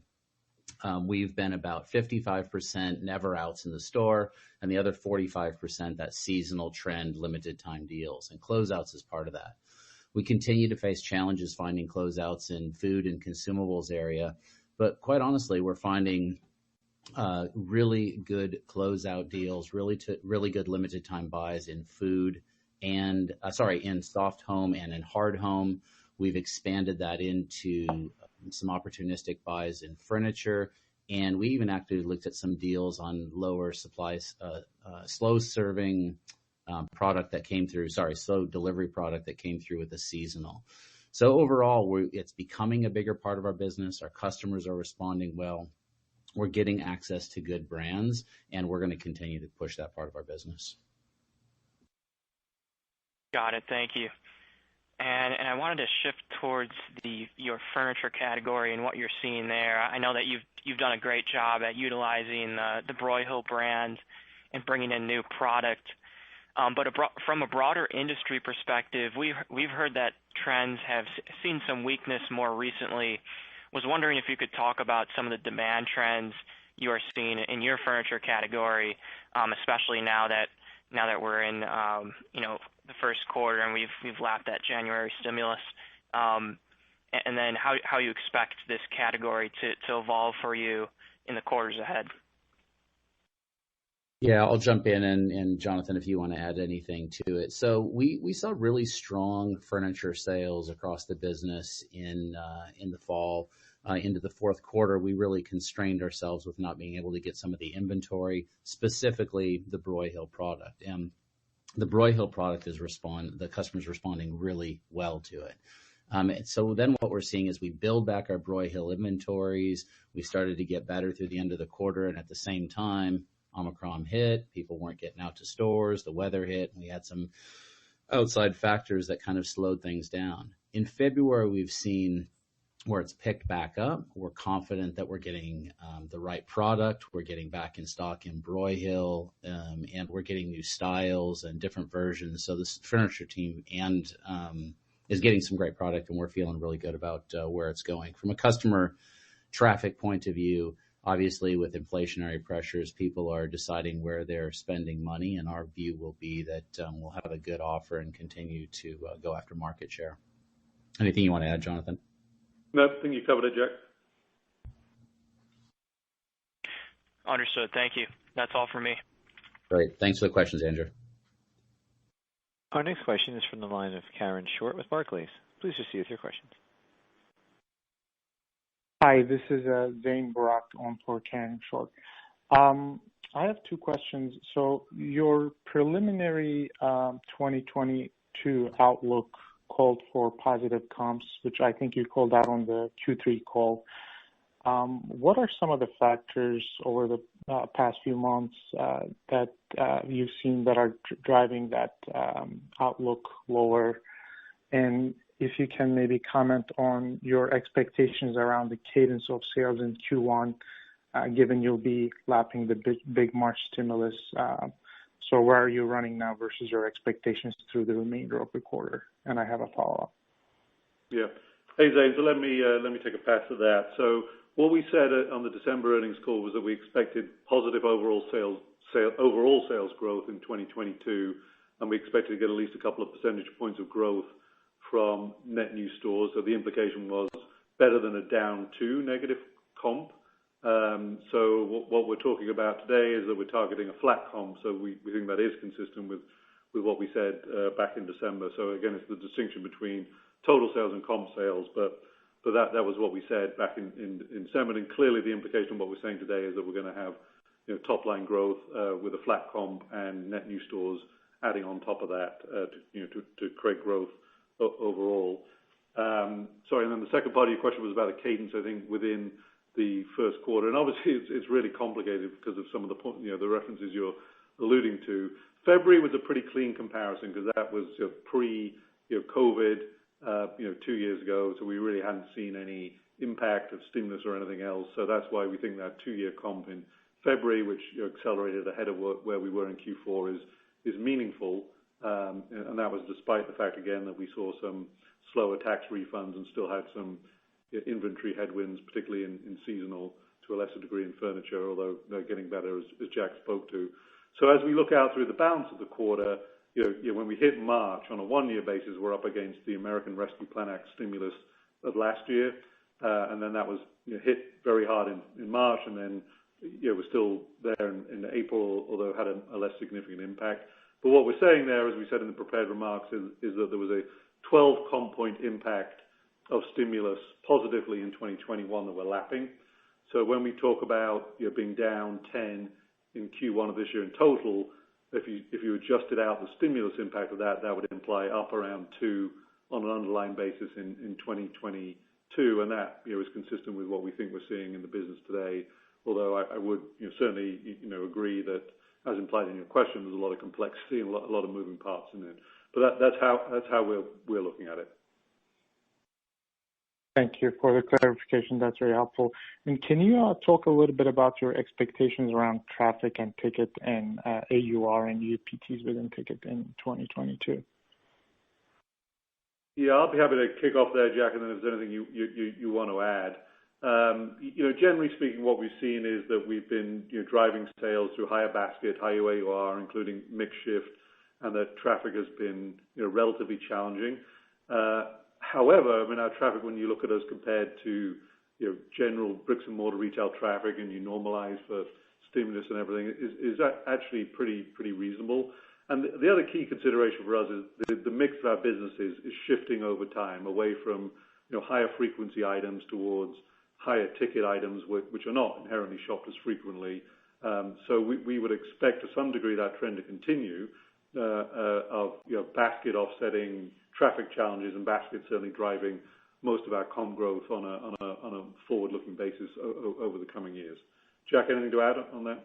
we've been about 55% never outs in the store, and the other 45% that seasonal trend limited time deals. And closeouts is part of that. We continue to face challenges finding closeouts in food and consumables area, but quite honestly, we're finding really good closeout deals, really good limited time buys in food and in soft home and in hard home. We've expanded that into some opportunistic buys in furniture, and we even actually looked at some deals on lower supplies, slow serving product that came through. Slow delivery product that came through with the seasonal. So overall, it's becoming a bigger part of our business. Our customers are responding well. We're getting access to good brands, and we're going to continue to push that part of our business. Got it. Thank you. And I wanted to shift towards your furniture category and what you're seeing there. I know that you've done a great job at utilizing the Broyhill brand and bringing in new product. But from a broader industry perspective, we've heard that trends have seen some weakness more recently. Was wondering if you could talk about some of the demand trends you are seeing in your furniture category, especially now that we're in the first quarter and we've lapped that January stimulus, and then how you expect this category to evolve for you in the quarters ahead. Yeah, I'll jump in, and Jonathan, if you want to add anything to it. So we saw really strong furniture sales across the business in the fall. Into the fourth quarter, we really constrained ourselves with not being able to get some of the inventory, specifically the Broyhill product. And the Broyhill product the customer's responding really well to it. So then what we're seeing is we build back our Broyhill inventories. We started to get better through the end of the quarter, and at the same time, Omicron hit. People weren't getting out to stores. The weather hit, and we had some outside factors that kind of slowed things down. In February, we've seen where it's picked back up. We're confident that we're getting the right product. We're getting back in stock in Broyhill, and we're getting new styles and different versions. So this furniture team is getting some great product, and we're feeling really good about where it's going. From a customer traffic point of view, obviously with inflationary pressures, people are deciding where they're spending money, and our view will be that we'll have a good offer and continue to go after market share. Anything you want to add, Jonathan? No, I think you covered it, Jack. Understood. Thank you. That's all for me. Great. Thanks for the questions, Andrew. Our next question is from the line of Karen Short with Barclays. Please proceed with your questions. Hi, this is Zain Barak on for Karen Short. I have two questions. So your preliminary 2022 outlook called for positive comps, which I think you called out on the Q3 call. What are some of the factors over the past few months that you've seen that are driving that outlook lower? And if you can maybe comment on your expectations around the cadence of sales in Q1, given you'll be lapping the big March stimulus. So where are you running now versus your expectations through the remainder of the quarter? And I have a follow-up. Yeah. Hey, Zane, so let me take a pass at that. So what we said on the December earnings call was that we expected positive overall sales growth in 2022, and we expected to get at least a couple of percentage points of growth from net new stores. So the implication was better than a down 2 negative comp. So what we're talking about today is that we're targeting a flat comp. So we think that is consistent with what we said back in December. So again, it's the distinction between total sales and comp sales, but that was what we said back in December. And clearly the implication of what we're saying today is that we're going to have top line growth with a flat comp and net new stores adding on top of that to create growth overall. Sorry, and then the second part of your question was about a cadence, I think, within the first quarter. And obviously it's really complicated because of some of the references you're alluding to. February was a pretty clean comparison because that was pre-COVID, 2 years ago. So we really hadn't seen any impact of stimulus or anything else. So that's why we think that 2-year comp in February, which accelerated ahead of where we were in Q4, is meaningful. And that was despite the fact, again, that we saw some slower tax refunds and still had some inventory headwinds, particularly in seasonal, to a lesser degree in furniture, although they're getting better, as Jack spoke to. So as we look out through the balance of the quarter, when we hit March on a 1-year basis, we're up against the American Rescue Plan Act stimulus of last year. And then that was hit very hard in March, and then was still there in April, although had a less significant impact. But what we're saying there, as we said in the prepared remarks, is that there was a 12 comp point impact of stimulus positively in 2021 that we're lapping. So when we talk about being down 10 in Q1 of this year in total, if you adjusted out the stimulus impact of that would imply up around 2 on an underlying basis in 2022, and that is consistent with what we think we're seeing in the business today. Although I would certainly agree that, as implied in your question, there's a lot of complexity and a lot of moving parts in it. But that's how we're looking at it. Thank you for the clarification. That's very helpful. And can you talk a little bit about your expectations around traffic and ticket and AUR and UPTs within ticket in 2022? Yeah, I'll be happy to kick off there, Jack, and then if there's anything you want to add. Generally speaking, what we've seen is that we've been driving sales through higher basket, higher AUR, including mix shift, and that traffic has been relatively challenging. However, our traffic, when you look at us compared to general bricks and mortar retail traffic, and you normalize for stimulus and everything, is actually pretty reasonable. And the other key consideration for us is the mix of our business is shifting over time away from higher frequency items towards higher ticket items, which are not inherently shopped as frequently. So we would expect to some degree that trend to continue of basket offsetting traffic challenges, and basket certainly driving most of our comp growth on a forward-looking basis over the coming years. Jack, anything to add on that?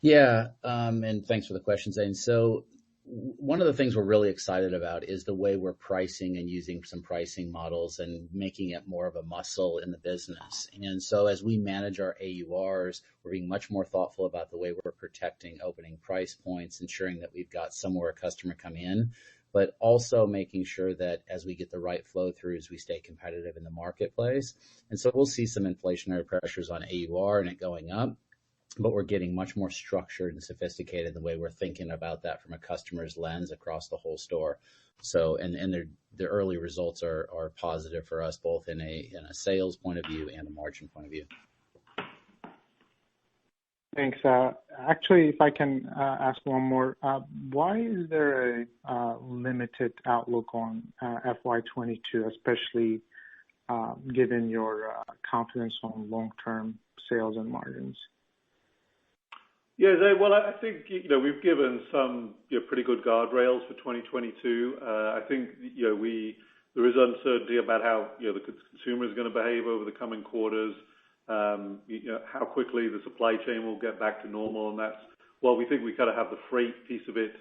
Yeah, and thanks for the question, Zane. So one of the things we're really excited about is the way we're pricing and using some pricing models and making it more of a muscle in the business. And so as we manage our AURs, we're being much more thoughtful about the way we're protecting opening price points, ensuring that we've got somewhere a customer come in, but also making sure that as we get the right flow throughs, we stay competitive in the marketplace. And so we'll see some inflationary pressures on AUR and it going up, but we're getting much more structured and sophisticated in the way we're thinking about that from a customer's lens across the whole store. So, and the early results are positive for us, both in a sales point of view and a margin point of view. Thanks. Actually, if I can ask one more, why is there a limited outlook on FY22, especially given your confidence on long-term sales and margins? Yeah, well, I think we've given some pretty good guardrails for 2022. I think there is uncertainty about how the consumer is going to behave over the coming quarters. How quickly the supply chain will get back to normal, and that's while we think we kind of have the freight piece of it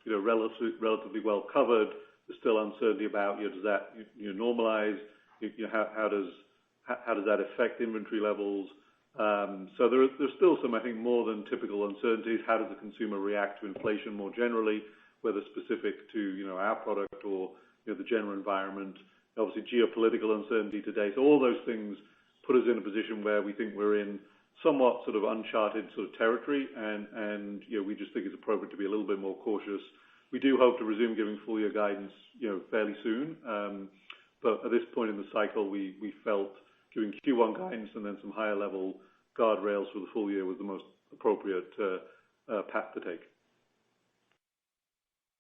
relatively well covered. There's still uncertainty about does that normalize? How does that affect inventory levels? So there's still some, I think, more than typical uncertainties. How does the consumer react to inflation more generally, whether specific to our product or the general environment? Obviously, geopolitical uncertainty today. So all those things put us in a position where we think we're in somewhat sort of uncharted sort of territory, and we just think it's appropriate to be a little bit more cautious. We do hope to resume giving full year guidance fairly soon, but at this point in the cycle, we felt giving Q1 guidance and then some higher level guardrails for the full year was the most appropriate path to take.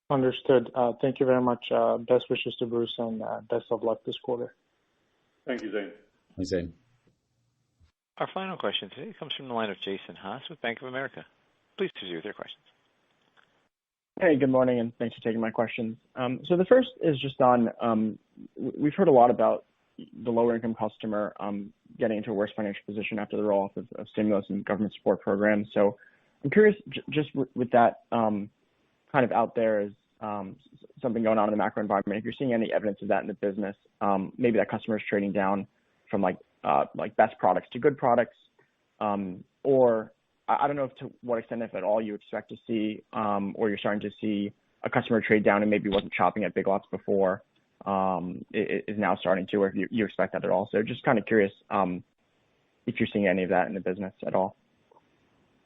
Understood. Thank you very much. Best wishes to Bruce and best of luck this quarter. Thank you, Zane. Thanks, Zane. Our final question today comes from the line of Jason Haas with Bank of America. Please proceed with your questions. Hey, good morning, and thanks for taking my questions. So the first is just on, we've heard a lot about the lower income customer getting into a worse financial position after the roll-off of stimulus and government support programs. So I'm curious, just with that kind of out there is something going on in the macro environment. If you're seeing any evidence of that in the business, maybe that customer is trading down from like best products to good products, or I don't know to what extent, if at all, you expect to see, or you're starting to see a customer trade down and maybe wasn't shopping at Big Lots before, is now starting to, or if you expect that at all. So just kind of curious if you're seeing any of that in the business at all.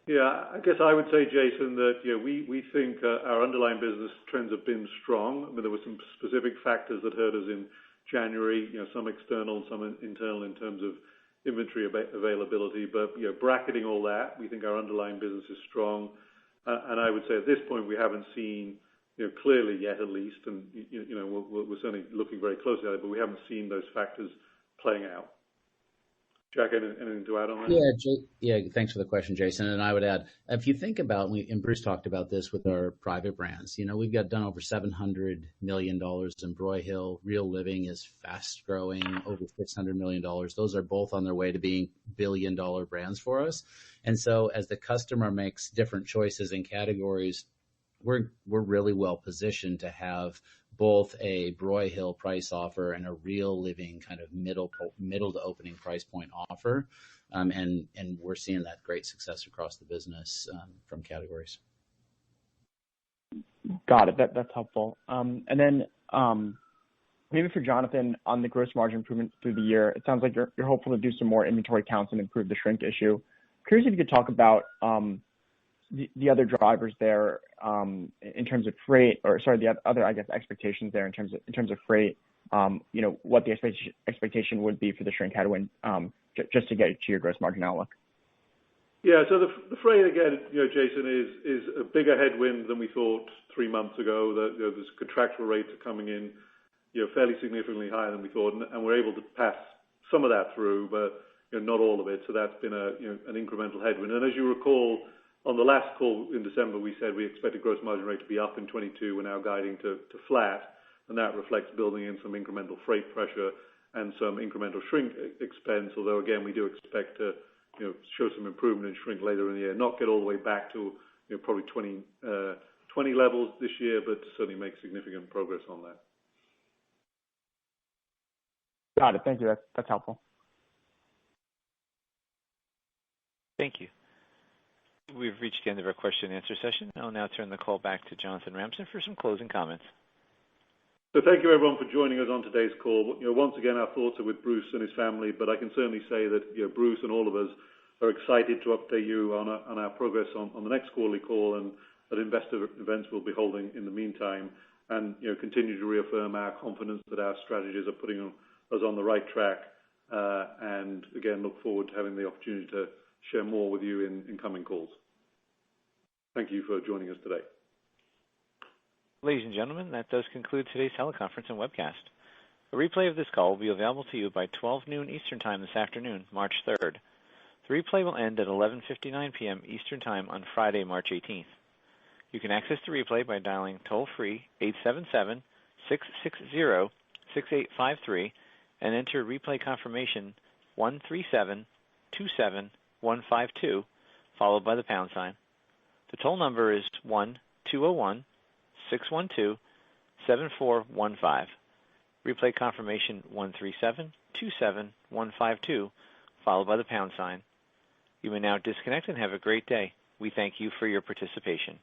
Yeah, I guess I would say, Jason, that we think our underlying business trends have been strong. I mean, there were some specific factors that hurt us in January, some external, some internal in terms of inventory availability. But bracketing all that, we think our underlying business is strong. And I would say at this point we haven't seen clearly yet, at least, and we're certainly looking very closely at it, but we haven't seen those factors playing out. Jack, anything to add on that? Yeah, thanks for the question, Jason. And I would add, if you think about, and Bruce talked about this with our private brands, we've got done over $700 million in Broyhill. Real Living is fast growing, over $600 million. Those are both on their way to being billion-dollar brands for us. And so as the customer makes different choices in categories, we're really well positioned to have both a Broyhill price offer and a Real Living kind of middle to opening price point offer, and we're seeing that great success across the business from categories. Got it. That's helpful. And then maybe for Jonathan on the gross margin improvement through the year, it sounds like you're hopeful to do some more inventory counts and improve the shrink issue. Curious if you could talk about the other drivers there in terms of freight, or sorry, the other, I guess, expectations there in terms of freight, what the expectation would be for the shrink headwind, just to get to your gross margin outlook. Yeah, so the freight again, Jason, is a bigger headwind than we thought 3 months ago. There's contractual rates are coming in, fairly significantly higher than we thought, and we're able to pass some of that through, but not all of it. So that's been an incremental headwind. And as you recall, on the last call in December, we said we expected gross margin rate to be up in 22. We're now guiding to flat. and that reflects building in some incremental freight pressure and some incremental shrink expense, although again, we do expect to show some improvement in shrink later in the year. Not get all the way back to probably 2020 levels this year, but certainly make significant progress on that. Got it. Thank you. That's helpful. Thank you. We've reached the end of our question and answer session. I'll now turn the call back to Jonathan Ramstein for some closing comments. So thank you everyone for joining us on today's call. Once again, our thoughts are with Bruce and his family, but I can certainly say that Bruce and all of us are excited to update you on our progress on the next quarterly call and at investor events we'll be holding in the meantime, and continue to reaffirm our confidence that our strategies are putting us on the right track, and again look forward to having the opportunity to share more with you in coming calls. Thank you for joining us today. Ladies and gentlemen, that does conclude today's teleconference and webcast. A replay of this call will be available to you by 12 noon Eastern Time this afternoon, March 3rd. The replay will end at 11:59 p.m. Eastern Time on Friday, March 18th. You can access the replay by dialing toll-free 877-660-6853 and enter replay confirmation 13727152, followed by the pound sign. The toll number is 1-201-612-7415. Replay confirmation 13727152, followed by the pound sign. You may now disconnect and have a great day. We thank you for your participation.